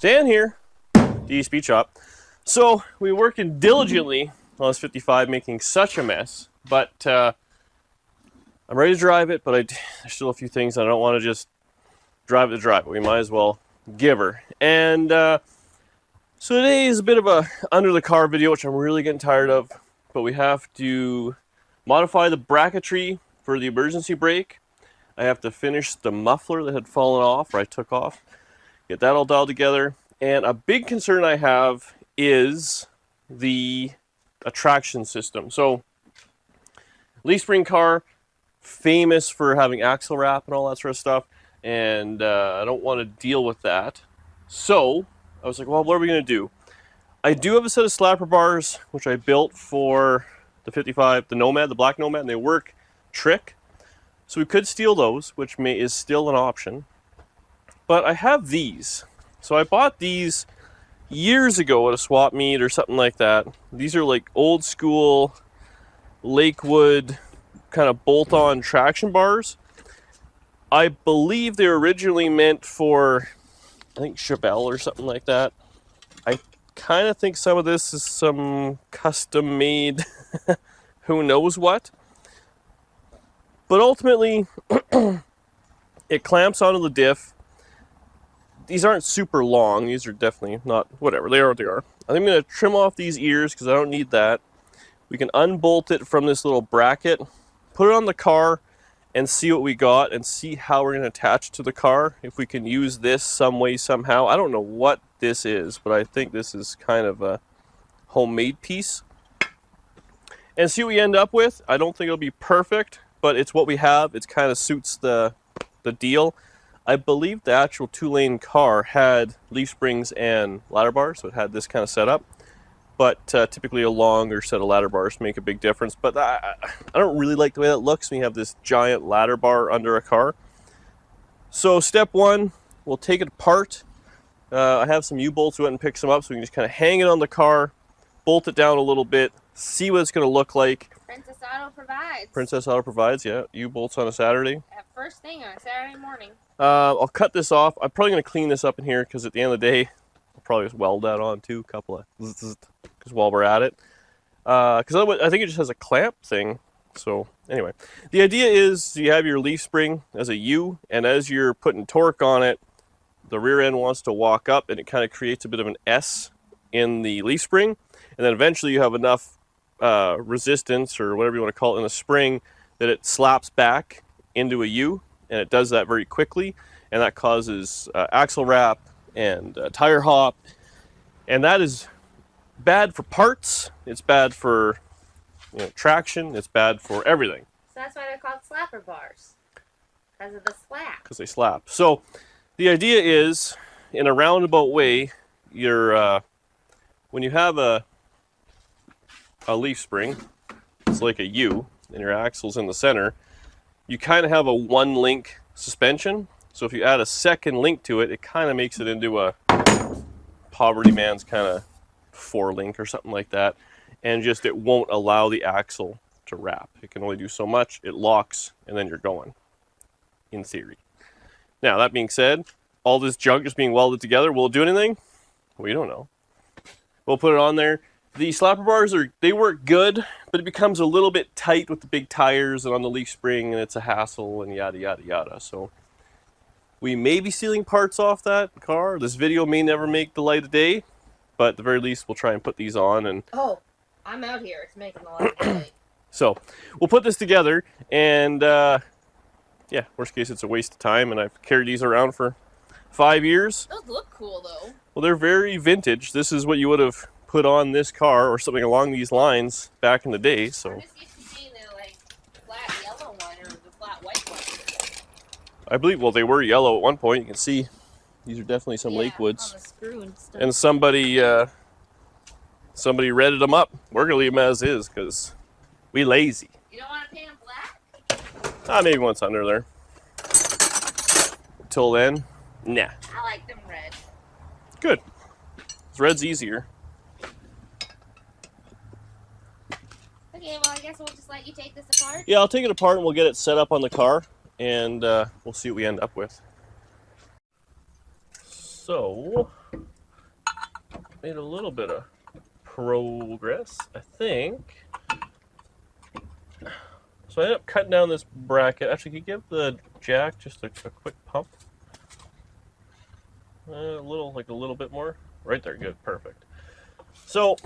Dan here, D Speed Shop. So we're working diligently on this 55, making such a mess. But I'm ready to drive it, but there's still a few things I don't want to just drive it to drive it. We might as well give her. And so today is a bit of a under the car video, which I'm really getting tired of. But we have to modify the bracketry for the emergency brake. I have to finish the muffler that had fallen off, or I took off. Get that all dialed together. And a big concern I have is the attraction system. So, leaf spring car, famous for having axle wrap and all that sort of stuff. And I don't want to deal with that. So, I was like, well, what are we going to do? I do have a set of slapper bars, which I built for the 55, the Nomad, the black Nomad, and they work trick. So we could steal those, which is still an option. But I have these. So I bought these years ago at a swap meet or something like that. These are like old school Lakewood kind of bolt-on traction bars. I believe they were originally meant for, I think, Chevelle or something like that. I kind of think some of this is some custom-made who knows what. But ultimately, it clamps onto the diff. These aren't super long. These are definitely not, whatever, they are what they are. I think I'm going to trim off these ears because I don't need that. We can unbolt it from this little bracket, put it on the car, and see what we got, and see how we're going to attach it to the car. If we can use this some way, somehow. I don't know what this is, but I think this is kind of a homemade piece. And see what we end up with. I don't think it'll be perfect, but it's what we have. It kind of suits the deal. I believe the actual two-lane car had leaf springs and ladder bars, so it had this kind of setup. But typically a longer set of ladder bars make a big difference. But I don't really like the way that looks when you have this giant ladder bar under a car. So step one, we'll take it apart. I have some U-bolts. We went and picked some up, so we can just kind of hang it on the car, bolt it down a little bit, see what it's going to look like. Princess Auto provides. Princess Auto provides, yeah. U-bolts on a Saturday. At first thing on a Saturday morning. I'll cut this off. I'm probably going to clean this up in here because at the end of the day, I'll probably just weld that on too, a couple of because while we're at it. Because I think it just has a clamp thing. So anyway, the idea is you have your leaf spring as a U, and as you're putting torque on it, the rear end wants to walk up, and it kind of creates a bit of an S in the leaf spring, and then eventually you have enough resistance or whatever you want to call it in the spring that it slaps back into a U, and it does that very quickly, and that causes axle wrap and tire hop, and that is bad for parts. It's bad for traction. It's bad for everything. So that's why they're called slapper bars, because of the slap. Because they slap. So the idea is, in a roundabout way, you're when you have a leaf spring, it's like a U, and your axle's in the center. You kind of have a one-link suspension. So if you add a second link to it, it kind of makes it into a poverty man's kind of four-link or something like that. And just it won't allow the axle to wrap. It can only do so much. It locks, and then you're going, in theory. Now, that being said, all this junk just being welded together, will it do anything? We don't know. We'll put it on there. The slapper bars, they work good, but it becomes a little bit tight with the big tires and on the leaf spring, and it's a hassle and yada, yada, yada. So we may be stealing parts off that car. This video may never make the light of day, but at the very least, we'll try and put these on. And oh, I'm out here. It's making the light of day. So we'll put this together, and yeah, worst case, it's a waste of time, and I've carried these around for 5 years. Those look cool, though. Well, they're very vintage. This is what you would have put on this car or something along these lines back in the day. So I'm just used to seeing the like flat yellow one or the flat white one. I believe, well, they were yellow at one point. You can see these are definitely some Lakewoods. On the screw and stuff. And somebody redded them up. We're gonna leave them as is because we lazy. You don't want to paint them black? Maybe once under there. Till then, nah. I like them red. Good. 'Cause red's easier. Okay, well, I guess we'll just let you take this apart. Yeah, I'll take it apart and we'll get it set up on the car, and we'll see what we end up with. So, made a little bit of progress, I think. So I ended up cutting down this bracket. Actually, can you give the jack just a quick pump? A little bit more. Right there, good, perfect. So,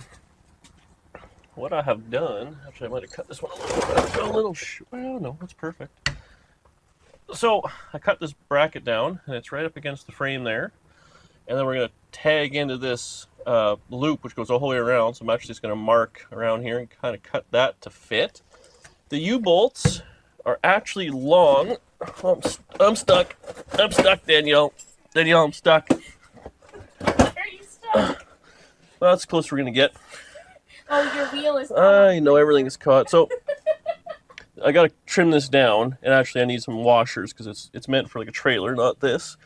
what I have done, actually I might have cut this one a little well, no, that's perfect. So, I cut this bracket down, and it's right up against the frame there. And then we're going to tag into this loop, which goes all the way around. So I'm actually just going to mark around here and kind of cut that to fit. The U-bolts are actually long. Oh, I'm stuck. I'm stuck, Danielle. Danielle, I'm stuck. Are you stuck? Well, that's as close as we're going to get. Oh, your wheel is caught. I know, everything is caught. So I got to trim this down. And actually, I need some washers because it's meant for like a trailer, not this.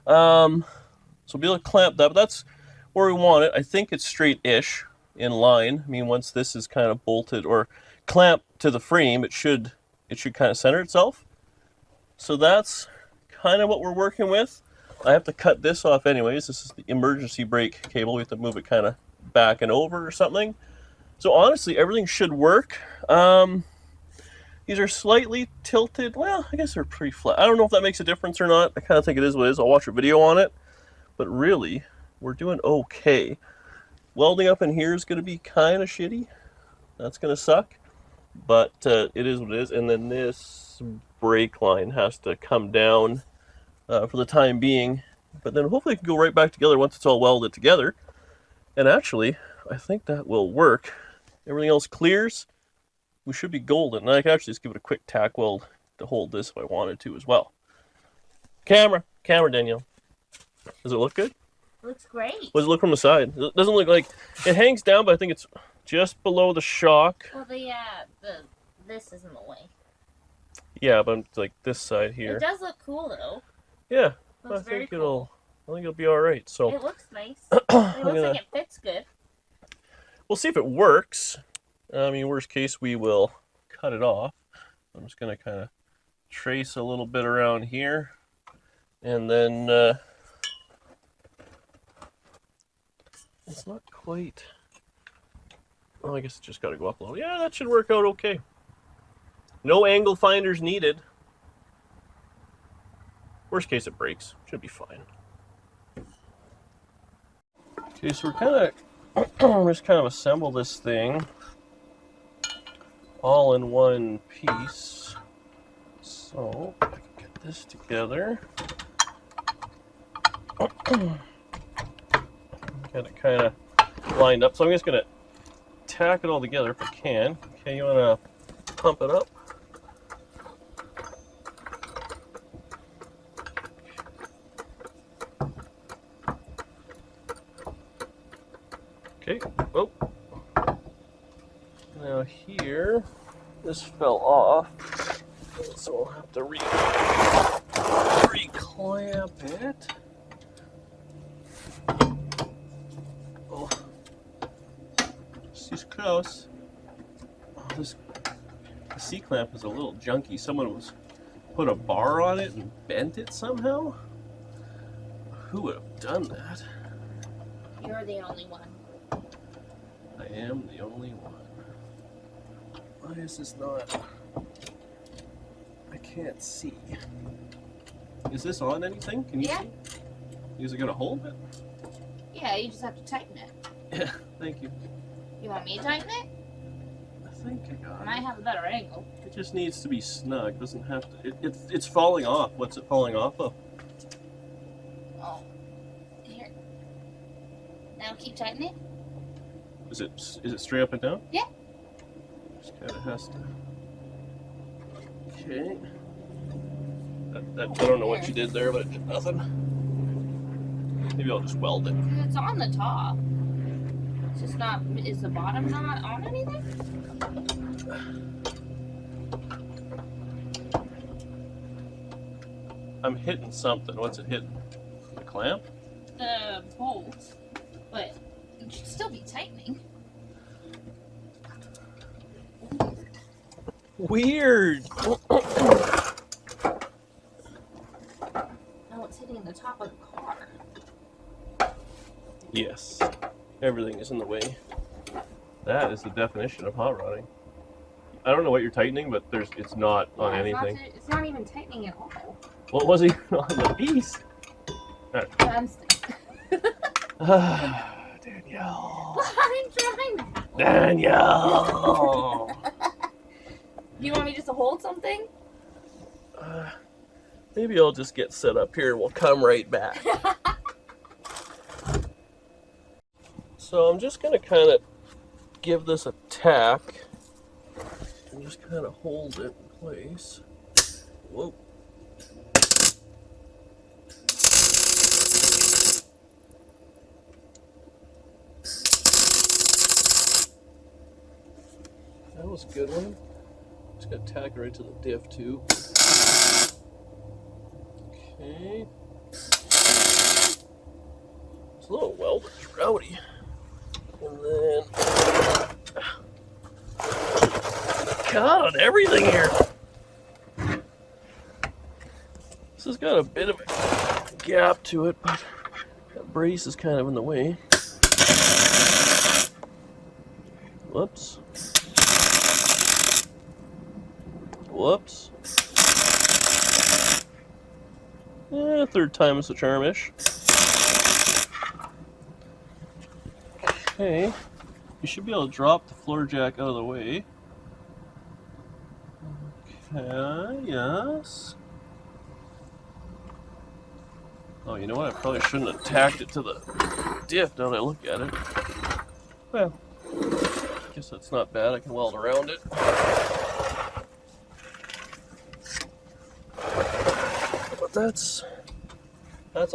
So we'll be able to clamp that, but that's where we want it. I think it's straight-ish in line. I mean, once this is kind of bolted or clamped to the frame, it should kind of center itself. So that's kind of what we're working with. I have to cut this off anyways. This is the emergency brake cable. We have to move it kind of back and over or something. So honestly, everything should work. These are slightly tilted. Well, I guess they're pretty flat. I don't know if that makes a difference or not. I kind of think it is what it is. I'll watch a video on it. But really, we're doing okay. Welding up in here is going to be kind of shitty. That's going to suck. But it is what it is. And then this brake line has to come down for the time being. But then hopefully it can go right back together once it's all welded together. And actually, I think that will work. Everything else clears. We should be golden. And I can actually just give it a quick tack weld to hold this if I wanted to as well. Camera, Danielle. Does it look good? Looks great. What does it look from the side? It doesn't look like it hangs down, but I think it's just below the shock. Well, this is in the way. Yeah, but like this side here. It does look cool though. Yeah, Looks I think cool. it'll be all right. So it looks nice. It looks like it fits good. We'll see if it works. I mean, worst case, we will cut it off. I'm just gonna kind of trace a little bit around here, and then. It's not quite. Well, I guess it just got to go up a little. Yeah, that should work out okay. No angle finders needed. Worst case, it breaks. Should be fine. Okay, so we're just kind of assemble this thing all in one piece. So I can get this together. Get it kind of lined up. So I'm just going to tack it all together if I can. Okay, you want to pump it up? Okay. Oh. Now here, this fell off. So I'll have to re-clamp it. She's close. Oh, the C-clamp is a little junky. Someone put a bar on it and bent it somehow? Who would have done that? You're the only one. I am the only one. Why is this not? I can't see. Is this on anything? Can you see? Is it going to hold it? Yeah, you just have to tighten it. Yeah, thank you. You want me to tighten it? I think I got I it. might have a better angle. It just needs to be snug. It doesn't have to. It's falling off. What's it falling off of? Oh. Here. Now keep tightening it. Is it straight up and down? Yeah. Just kind of has to. Okay. I don't know what you did there, but it did nothing. Maybe I'll just weld it. It's on the top. It's just not. Is the bottom not on anything? I'm hitting something. What's it hitting? The clamp? The bolt. But it should still be tightening. Weird. No, it's hitting the top of the car. Yes. Everything is in the way. That is the definition of hot rodding. I don't know what you're tightening, but it's not on anything. It's not even tightening at all. What was he on the piece? Danielle. I'm trying. Danielle. Do you want me just to hold something? Maybe I'll just get set up here and we'll come right back. So I'm just going to kind of give this a tack and just kind of hold it in place. Whoa. That was a good one. Just going to tack it right to the diff too. Okay. It's a little welder's rowdy. And then cut on everything here. This has got a bit of a gap to it, but that brace is kind of in the way. Whoops. Whoops. Third time is the charm-ish. Okay, you should be able to drop the floor jack out of the way. Okay, yes. Oh, you know what? I probably shouldn't have tacked it to the diff now that I look at it. Well, I guess that's not bad. I can weld around it. But that's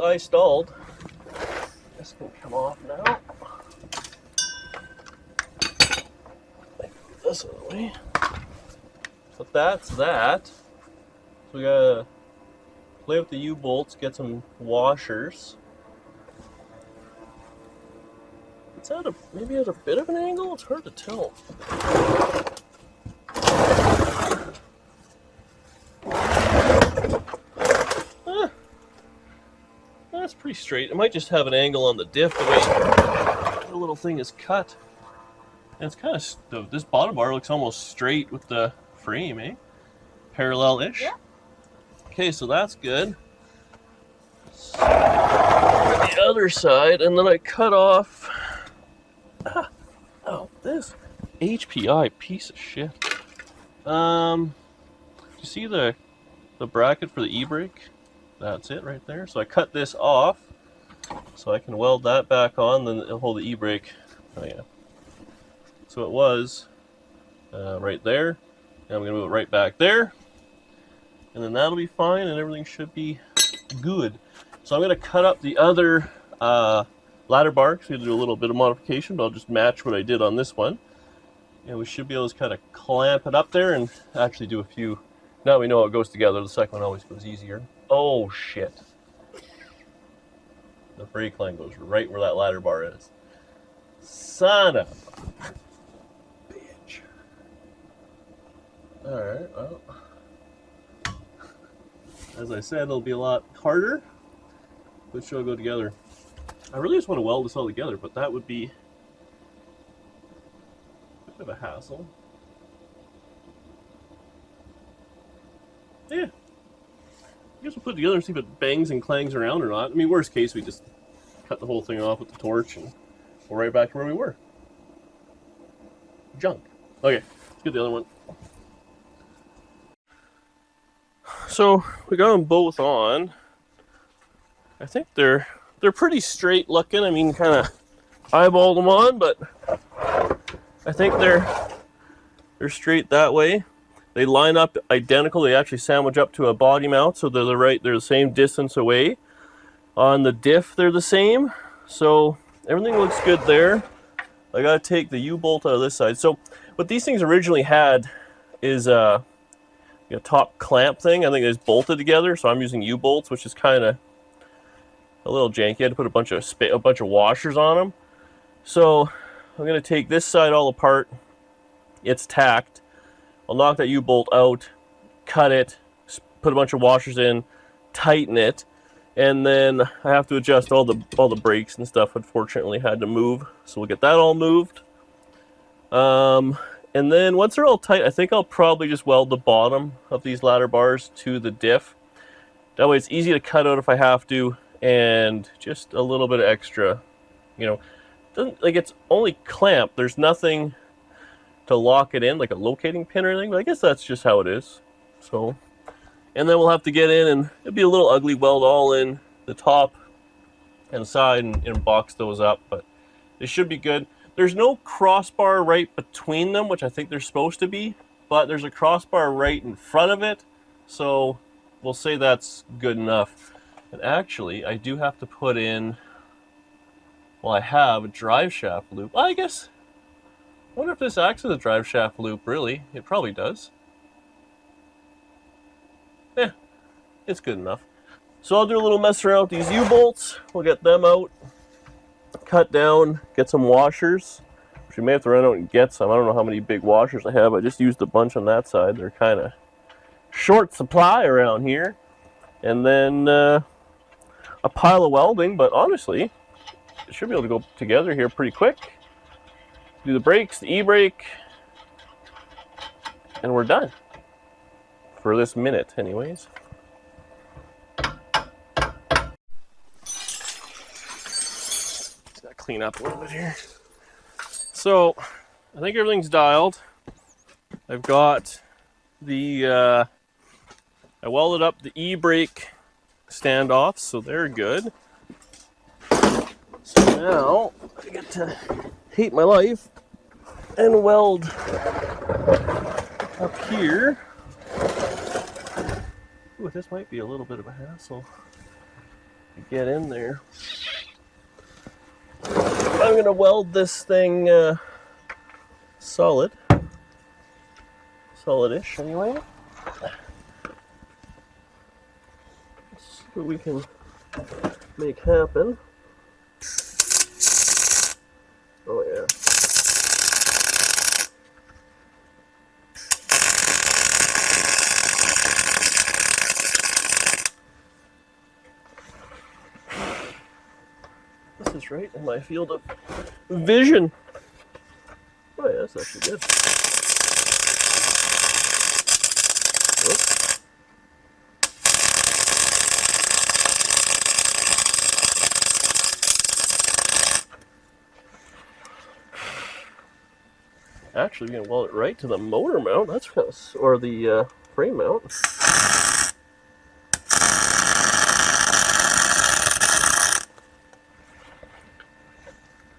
eye stalled. This can come off now. Move this out of the way. But that's that. So we gotta play with the U-bolts, get some washers. It's at maybe at a bit of an angle. It's hard to tell. That's pretty straight. It might just have an angle on the diff the way the little thing is cut. And it's kind of, this bottom bar looks almost straight with the frame, eh? Parallel-ish. Yeah. Okay, so that's good. So, the other side, and then I cut off. This HPI piece of shit. You see the bracket for the e-brake? That's it right there. So I cut this off so I can weld that back on, then it'll hold the e-brake. Oh yeah. So it was right there. Now I'm going to move it right back there. And then that'll be fine and everything should be good. So I'm going to cut up the other ladder bar, so I'm going to do a little bit of modification, but I'll just match what I did on this one. And we should be able to kind of clamp it up there and actually do a few. Now we know how it goes together. The second one always goes easier. Oh shit. The brake line goes right where that ladder bar is. Son of a bitch. Alright, well. As I said, it'll be a lot harder, but it should all go together. I really just want to weld this all together, but that would be a bit of a hassle. Yeah. I guess we'll put it together and see if it bangs and clangs around or not. I mean, worst case, we just cut the whole thing off with the torch and we're right back to where we were. Junk. Okay, let's get the other one. So we got them both on. I think they're pretty straight looking. I mean, kind of eyeballed them on, but I think they're straight that way. They line up identical. They actually sandwich up to a body mount, so they're the same distance away. On the diff, they're the same. So everything looks good there. I gotta take the U-bolt out of this side. So what these things originally had is a top clamp thing. I think they just bolted together. So I'm using U-bolts, which is kind of a little janky. I had to put a bunch of washers on them. So I'm gonna take this side all apart. It's tacked. I'll knock that U-bolt out, cut it, put a bunch of washers in, tighten it, And then I have to adjust all the brakes and stuff. Unfortunately, had to move, so we'll get that all moved. And then once they're all tight, I think I'll probably just weld the bottom of these ladder bars to the diff. That way it's easy to cut out if I have to, and just a little bit of extra, you know, doesn't, like, it's only clamped. There's nothing to lock it in, like a locating pin or anything, but I guess that's just how it is. So, and then we'll have to get in, and it'll be a little ugly, weld all in the top and the side and box those up, but they should be good. There's no crossbar right between them, which I think they're supposed to be, but there's a crossbar right in front of it, so we'll say that's good enough. And actually, I do have to put in, well, I have a drive shaft loop. Well, I guess, I wonder if this acts as a drive shaft loop, really. It probably does. Yeah, it's good enough. So I'll do a little mess around with these U-bolts. We'll get them out, cut down, get some washers, which we may have to run out and get some. I don't know how many big washers I have. I just used a bunch on that side. They're kind of short supply around here. And then a pile of welding, but honestly, it should be able to go together here pretty quick. Do the brakes, the e-brake, and we're done. For this minute, anyways. Just gotta clean up a little bit here. So, I think everything's dialed. I've got the, I welded up the e-brake standoffs, so they're good. So now, I get to hate my life and weld up here. Ooh, this might be a little bit of a hassle to get in there. I'm going to weld this thing solid-ish anyway. Let's see what we can make happen. Oh yeah. This is right in my field of vision. Oh yeah, that's actually good. Oops. Actually, we're gonna weld it right to the motor mount. That's kind of, or the frame mount.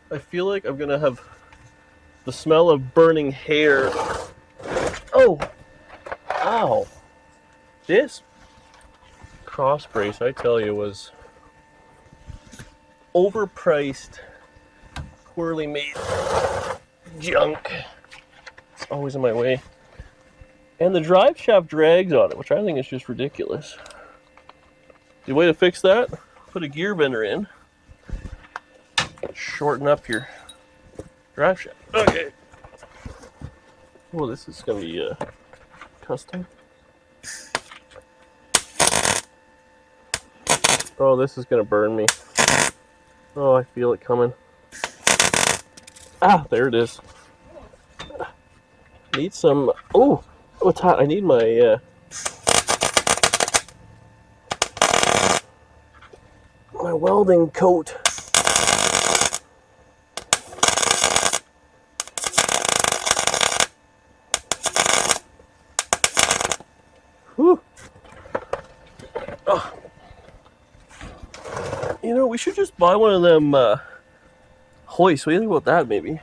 I feel like I'm gonna have the smell of burning hair. Oh! Ow! This cross brace, I tell you, was overpriced, poorly made junk. It's always in my way. And the drive shaft drags on it, which I think is just ridiculous. The way to fix that, put a gear bender in. Shorten up your drive shaft. Okay. Oh, this is going to be custom. Oh, this is going to burn me. Oh, I feel it coming. Ah, there it is. Need some. Oh, what's hot? I need my my welding coat. Whew. Oh. You know, we should just buy one of them hoists. What do you think about that, maybe?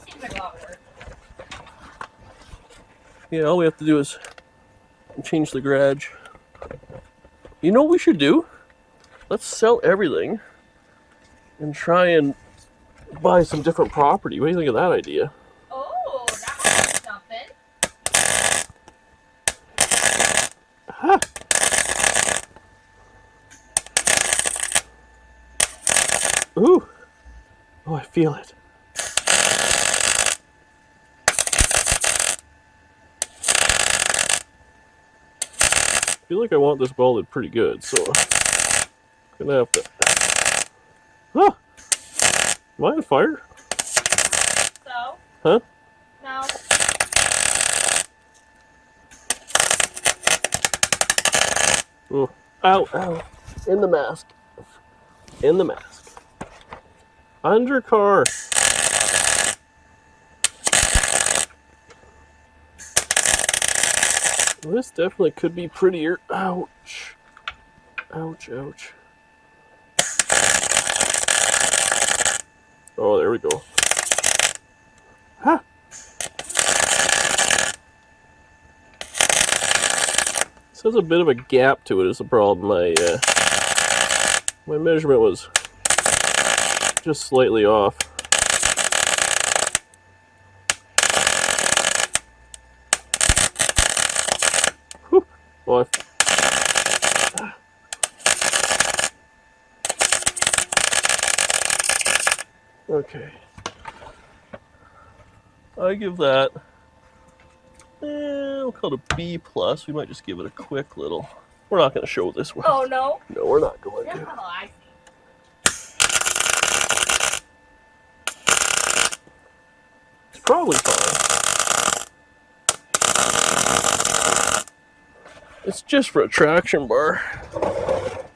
Seems like a lot of work. Yeah, all we have to do is change the garage. You know what we should do? Let's sell everything and try and buy some different property. What do you think of that idea? Oh, that might be something. Aha. Ooh. Oh, I feel it. I feel like I want this welded pretty good, so Gonna have to. Huh? Am I on fire? So? Huh? No. Oh. Ow, ow. In the mask. In the mask. Undercar. Well, this definitely could be prettier. Ouch. Ouch, ouch. Oh, there we go. Ha! This has a bit of a gap to it is the problem. My measurement was just slightly off. Whew. Well, okay. I give that, we'll call it a B+. We might just give it a quick little, we're not going to show this one. Oh, no? No, we're not going That's to. not all I see. It's probably fine. It's just for a traction bar.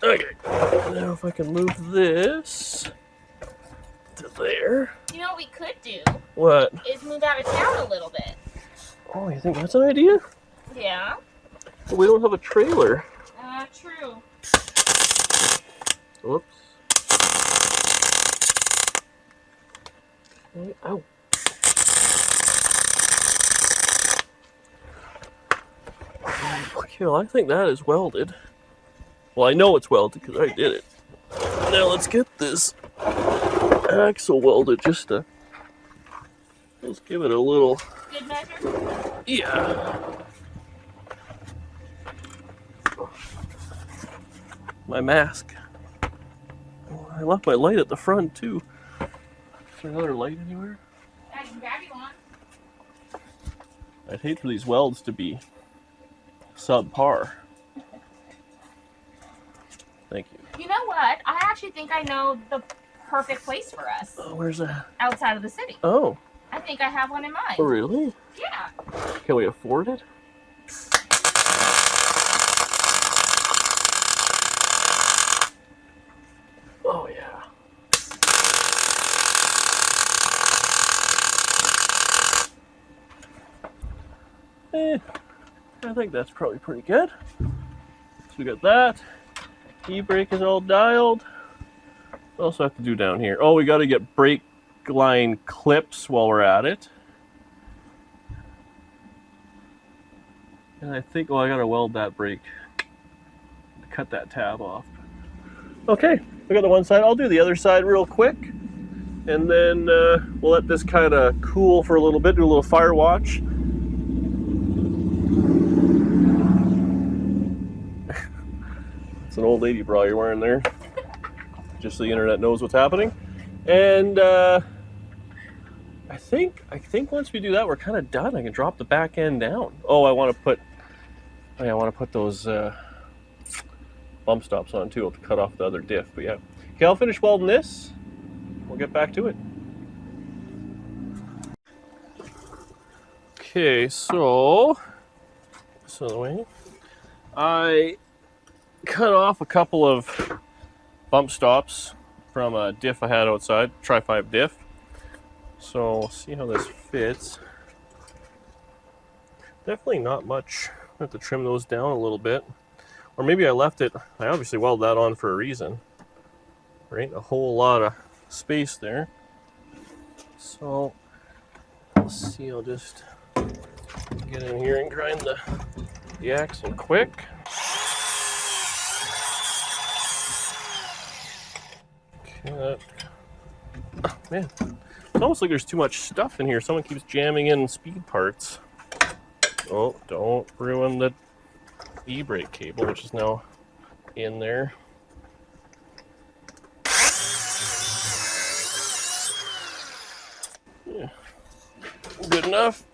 Okay. Now if I can move this to there. You know what we could do? What? Is move out of town a little bit. Oh, you think that's an idea? Yeah. But we don't have a trailer. True. Whoops. Okay. Ow. Okay, well, I think that is welded. Well, I know it's welded because I did it. Now let's get this axle welded just to... Let's give it a little... Good measure? Yeah. My mask. Oh, I left my light at the front too. Is there another light anywhere? I can grab you one. I'd hate for these welds to be subpar. Thank you. You know what? I actually think I know the perfect place for us. Oh, where's that? Outside of the city. Oh. I think I have one in mind. Oh, really? Yeah. Can we afford it? Oh, yeah. I think that's probably pretty good. So we got that. E-brake is all dialed. What else do I have to do down here? Oh, we got to get brake line clips while we're at it. And I think, well, I got to weld that brake to cut that tab off. Okay, we got the one side. I'll do the other side real quick. And then we'll let this kind of cool for a little bit, do a little fire watch. It's an old lady bra you're wearing there. Just so the internet knows what's happening. And I think once we do that, we're kind of done. I can drop the back end down. Oh, I want to put those bump stops on too. I'll have to cut off the other diff. But yeah, okay, I'll finish welding this. We'll get back to it. Okay, so this other way. I cut off a couple of bump stops from a diff I had outside, Tri-5 diff. So we'll see how this fits. Definitely not much. I have to trim those down a little bit. Or maybe I left it, I obviously welded that on for a reason. There ain't a whole lot of space there. So let's see, I'll just get in here and grind the axle quick. Okay, oh, man, it's almost like there's too much stuff in here. Someone keeps jamming in speed parts. Oh, don't ruin the e-brake cable, which is now in there. Yeah, good enough.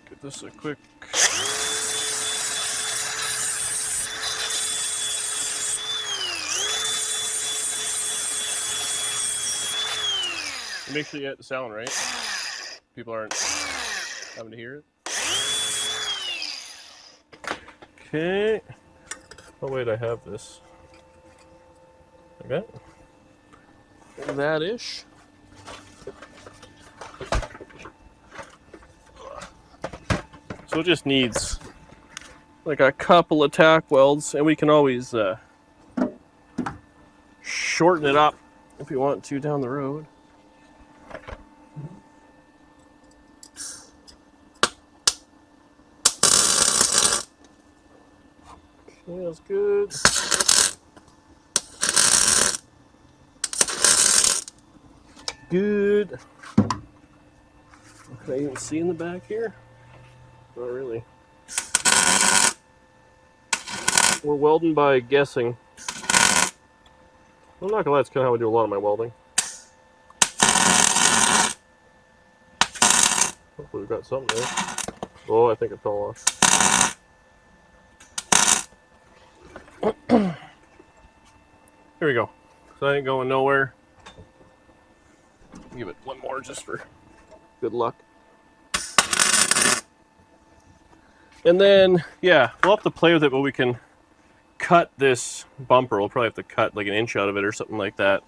Good this a quick. Make sure you get the sound right. People aren't having to hear it. Okay. Oh wait, I have this. Okay. That ish. So it just needs like a couple of tack welds, and we can always shorten it up if we want to down the road. Okay, that's good. Good. Can I even see in the back here? Not really. We're welding by guessing. I'm not gonna lie, that's kind of how I do a lot of my welding. Hopefully we've got something there. Oh, I think it fell off. Here we go. So I ain't going nowhere. Give it one more just for good luck. And then, yeah, we'll have to play with it, but we can cut this bumper. We'll probably have to cut like an inch out of it or something like that,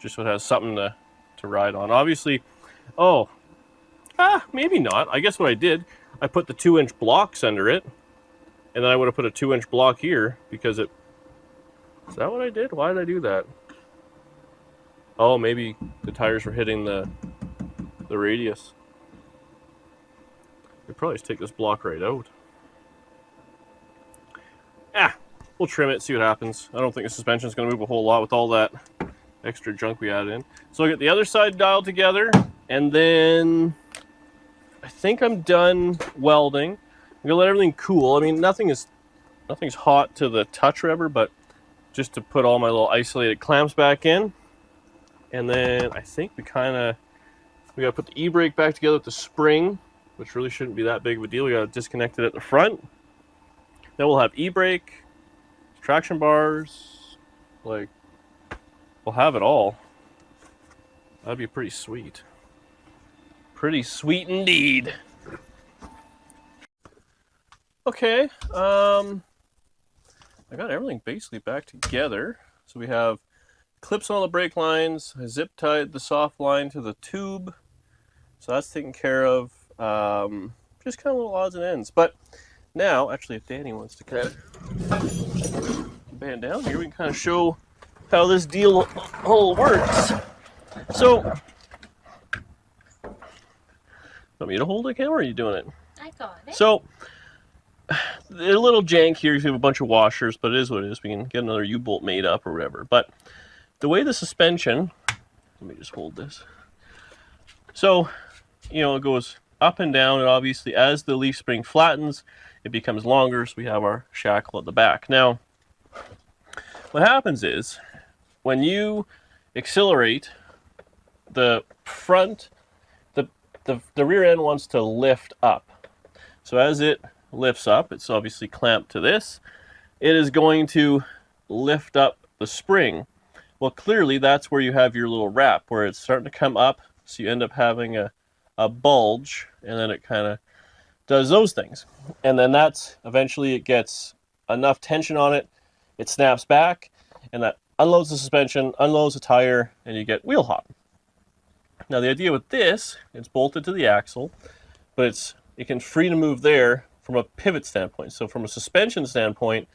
just so it has something to ride on. Obviously, maybe not. I guess what I did, I put the 2-inch blocks under it, and then I would have put a 2-inch block here because it... Is that what I did? Why did I do that? Oh, maybe the tires were hitting the radius. We'd probably just take this block right out. We'll trim it, see what happens. I don't think the suspension's going to move a whole lot with all that extra junk we added in. So I'll get the other side dialed together, and then I think I'm done welding. I'm going to let everything cool. I mean, nothing's hot to the touch or whatever, but just to put all my little isolated clamps back in. And then I think we got to put the e-brake back together with the spring, which really shouldn't be that big of a deal. We got to disconnect it at the front. Then we'll have e-brake, traction bars, like, we'll have it all. That'd be pretty sweet. Pretty sweet indeed. Okay, I got everything basically back together. So we have clips on all the brake lines. I zip tied the soft line to the tube. So that's taken care of. Just kind of little odds and ends. But now, actually, if Danny wants to kind of band down here, we can kind of show how this deal all works. So, want me to hold the camera, or are you doing it? I got it. So, a little jank here. You have a bunch of washers, but it is what it is. We can get another U-bolt made up or whatever. But the way the suspension, let me just hold this. So, you know, it goes up and down, and obviously as the leaf spring flattens, it becomes longer, so we have our shackle at the back. Now, what happens is, when you accelerate, the front, the rear end wants to lift up. So as it lifts up, it's obviously clamped to this, it is going to lift up the spring. Well, clearly that's where you have your little wrap, where it's starting to come up, so you end up having a bulge, and then it kind of does those things. And then that's, eventually it gets enough tension on it, it snaps back, and that unloads the suspension, unloads the tire, and you get wheel hop. Now the idea with this, it's bolted to the axle, but it can free to move there from a pivot standpoint. So from a suspension standpoint,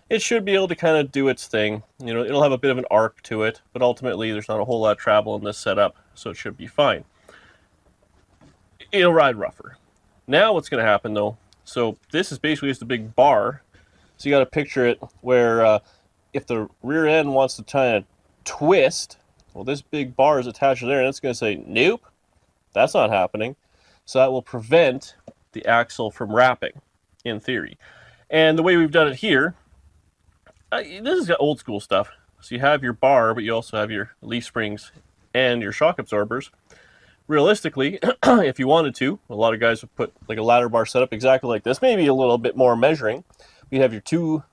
it should be able to kind of do its thing. You know, it'll have a bit of an arc to it, but ultimately there's not a whole lot of travel in this setup, so it should be fine. It'll ride rougher. Now what's going to happen though, so this is basically just a big bar. So you got to picture it where if the rear end wants to kind of twist, well, this big bar is attached to there, and it's going to say, nope, that's not happening. So that will prevent the axle from wrapping, in theory. And the way we've done it here, this is old school stuff. So you have your bar, but you also have your leaf springs and your shock absorbers. realistically, if you wanted to, a lot of guys would put like a ladder bar setup exactly like this, maybe a little bit more measuring. You'd have your two,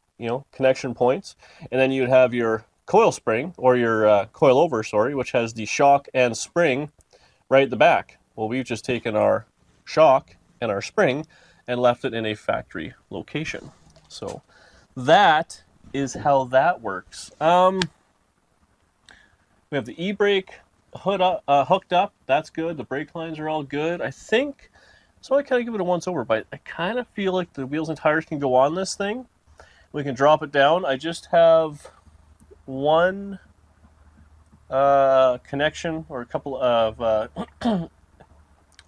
connection points, and then you'd have your coil spring, or your coil over, sorry, which has the shock and spring right at the back. Well, we've just taken our shock and our spring and left it in a factory location. So that is how that works. We have the e-brake hooked up. That's good. The brake lines are all good. I think, so I kind of give it a once over, but I kind of feel like the wheels and tires can go on this thing. We can drop it down. I just have one connection or a couple of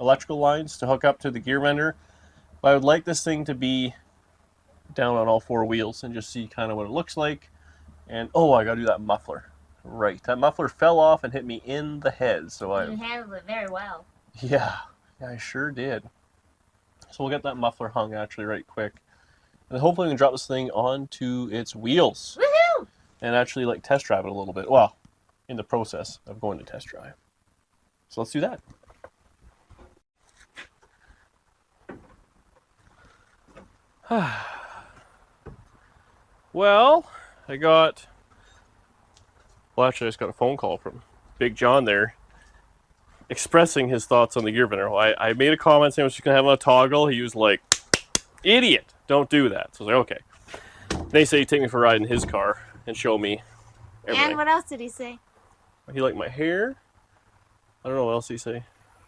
electrical lines to hook up to the gear vendor. But I would like this thing to be down on all four wheels and just see kind of what it looks like. And oh, I gotta do that muffler. Right, that muffler fell off and hit me in the head. So You handled it very well. Yeah, I sure did. So we'll get that muffler hung actually right quick. And hopefully we can drop this thing onto its wheels. Woohoo! And actually like test drive it a little bit. Well, in the process of going to test drive. So let's do that. Well, actually I just got a phone call from Big John there expressing his thoughts on the gear vendor. I made a comment saying I was just going to have on a toggle. He was like, idiot, don't do that. So I was like, okay. They say he'd take me for a ride in his car and show me everything. And what else did he say? He liked my hair. I don't know what else he say.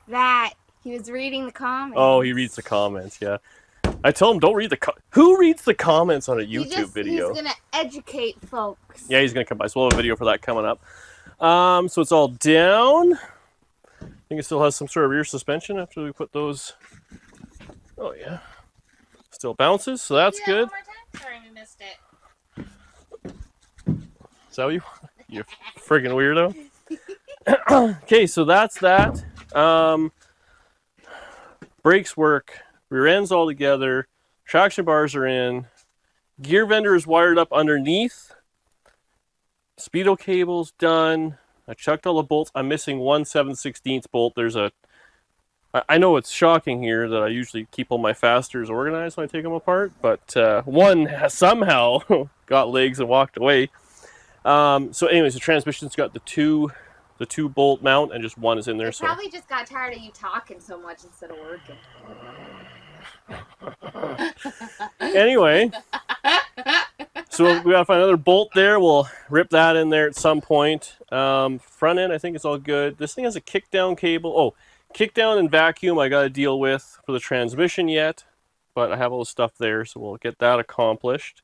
That he was reading the comments. Oh, he reads the comments, yeah. I told him, don't read the who reads the comments on a YouTube video? He's going to educate folks. Yeah, he's going to come by. So we'll have a video for that coming up. So it's all down. I think it still has some sort of rear suspension after we put those. Oh, yeah. Still bounces, so that's good. One more time? Sorry, we missed it. Is that what you friggin' weirdo? Okay, so that's that. Brakes work. Rear ends all together. Traction bars are in. Gear vendor is wired up underneath. Speedo cable's done. I chucked all the bolts. I'm missing one 7/16 bolt. I know it's shocking here that I usually keep all my fasters organized when I take them apart, but one has somehow got legs and walked away. So anyways, the transmission's got the two bolt mount, and just one is in there. It probably just got tired of you talking so much instead of working. Anyway, so we gotta find another bolt there. We'll rip that in there at some point. Front end, I think it's all good. This thing has a kick down cable. Oh, kick down and vacuum I gotta deal with for the transmission yet, but I have all the stuff there, so we'll get that accomplished.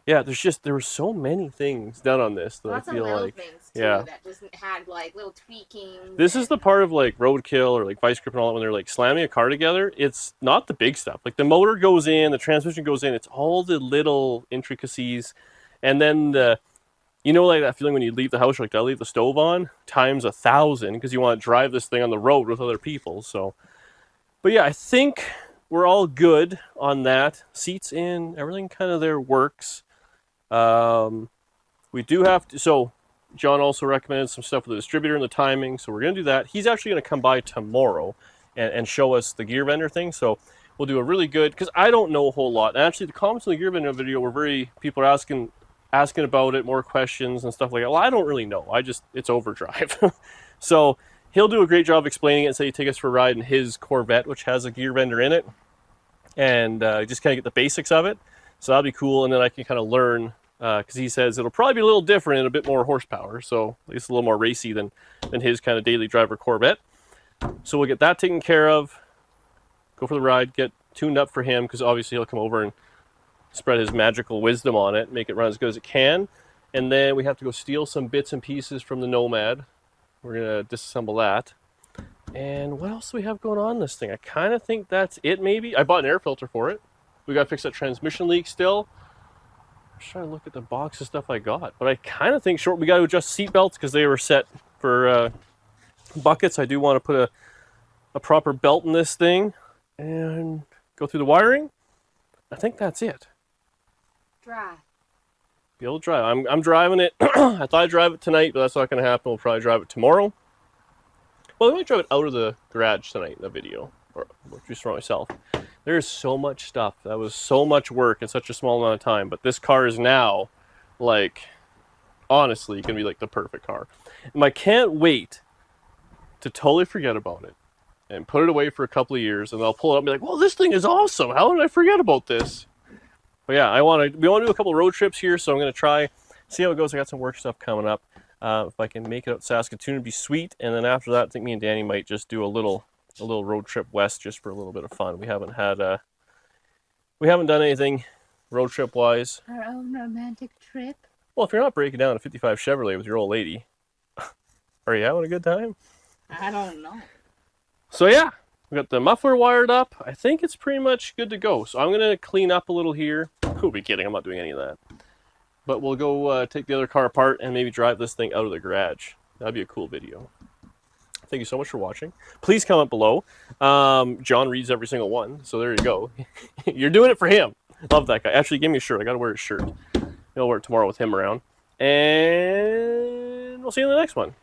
Yeah, there were so many things done on this that Lots I feel of little like, things too, yeah, that just had like little tweaking. this is the part of like roadkill or like vice grip and all that when they're like slamming a car together. It's not the big stuff. Like the motor goes in, the transmission goes in. It's all the little intricacies, and then like that feeling when you leave the house, you're like, did I leave the stove on? Times 1,000 because you want to drive this thing on the road with other people. So, but yeah, I think we're all good on that. Seats in, everything kind of there works. We do have to, so John also recommended some stuff with the distributor and the timing, so we're going to do that. He's actually going to come by tomorrow and show us the gear vendor thing, so we'll do a really good, because I don't know a whole lot. And actually, the comments on the gear vendor video were people are asking about it, more questions and stuff like that. Well, I don't really know. It's overdrive. So he'll do a great job explaining it and say, take us for a ride in his Corvette, which has a gear vendor in it, and just kind of get the basics of it. So that'll be cool, and then I can kind of learn, because he says it'll probably be a little different and a bit more horsepower, so at least a little more racy than his kind of daily driver Corvette. So we'll get that taken care of, go for the ride, get tuned up for him, because obviously he'll come over and spread his magical wisdom on it, make it run as good as it can. And then we have to go steal some bits and pieces from the Nomad. We're going to disassemble that. And what else do we have going on in this thing? I kind of think that's it, maybe. I bought an air filter for it. We got to fix that transmission leak still. I'm just trying to look at the box of stuff I got. But I kind of think we got to adjust seat belts because they were set for buckets. I do want to put a proper belt in this thing and go through the wiring. I think that's it. Dry. be able to drive. I'm driving it. I thought I'd drive it tonight, but that's not going to happen. We'll probably drive it tomorrow. Well, I might drive it out of the garage tonight in the video, or just for myself. There's so much stuff. That was so much work in such a small amount of time. But this car is now, like, honestly, going to be like the perfect car. And I can't wait to totally forget about it and put it away for a couple of years, and I'll pull it up and be like, well, this thing is awesome. How did I forget about this? But yeah, we want to do a couple road trips here, so I'm going to try, see how it goes. I got some work stuff coming up. If I can make it out to Saskatoon, it'd be sweet. And then after that, I think me and Danny might just do a little road trip west just for a little bit of fun. We haven't done anything road trip wise. Our own romantic trip. Well, if you're not breaking down a 55 Chevrolet with your old lady, are you having a good time? I don't know. So yeah, we got the muffler wired up. I think it's pretty much good to go. So I'm going to clean up a little here. Who be kidding? I'm not doing any of that. But we'll go take the other car apart and maybe drive this thing out of the garage. That'd be a cool video. Thank you so much for watching. Please comment below. John reads every single one, so there you go. You're doing it for him. Love that guy. Actually, give me a shirt. I got to wear his shirt. I'll wear it tomorrow with him around. And we'll see you in the next one.